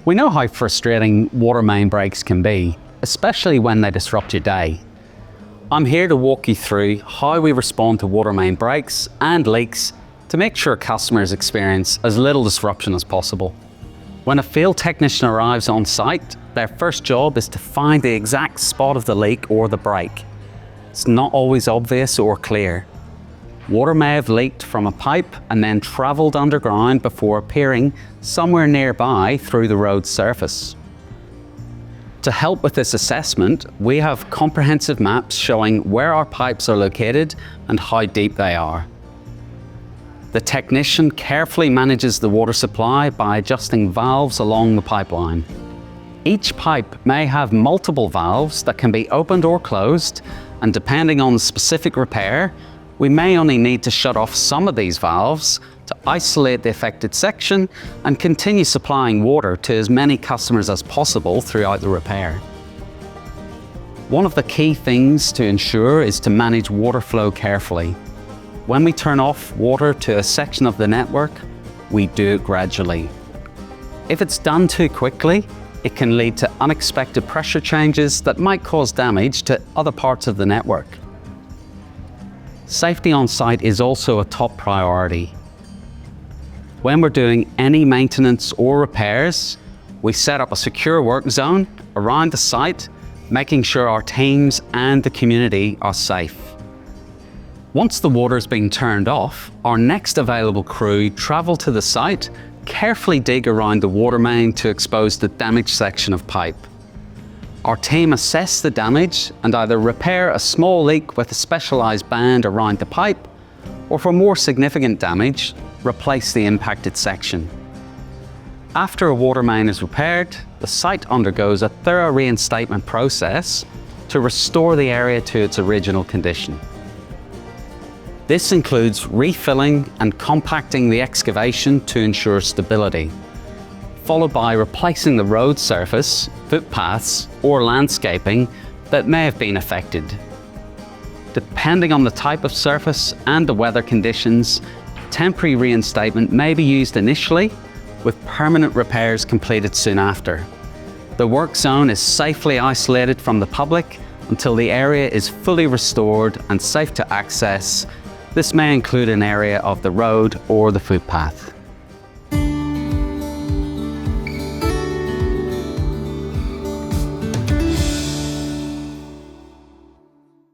We know how frustrating water main breaks can be, especially when they disrupt your day. I'm here to walk you through how we respond to water main breaks and leaks to make sure customers experience as little disruption as possible. When a field technician arrives on site, their first job is to find the exact spot of the leak or the break. It's not always obvious or clear. Water may have leaked from a pipe and then travelled underground before appearing somewhere nearby through the road surface. To help with this assessment, we have comprehensive maps showing where our pipes are located and how deep they are. The technician carefully manages the water supply by adjusting valves along the pipeline. Each pipe may have multiple valves that can be opened or closed, and depending on the specific repair, we may only need to shut off some of these valves to isolate the affected section and continue supplying water to as many customers as possible throughout the repair. One of the key things to ensure is to manage water flow carefully. When we turn off water to a section of the network, we do it gradually. If it's done too quickly, it can lead to unexpected pressure changes that might cause damage to other parts of the network. Safety on site is also a top priority. When we're doing any maintenance or repairs, we set up a secure work zone around the site, making sure our teams and the community are safe. Once the water's been turned off, our next available crew travel to the site, carefully dig around the water main to expose the damaged section of pipe. Our team assess the damage and either repair a small leak with a specialised band around the pipe, or for more significant damage, replace the impacted section. After a water main is repaired, the site undergoes a thorough reinstatement process to restore the area to its original condition. This includes refilling and compacting the excavation to ensure stability, followed by replacing the road surface, footpaths, or landscaping that may have been affected. Depending on the type of surface and the weather conditions, temporary reinstatement may be used initially, with permanent repairs completed soon after. The work zone is safely isolated from the public until the area is fully restored and safe to access. This may include an area of the road or the footpath.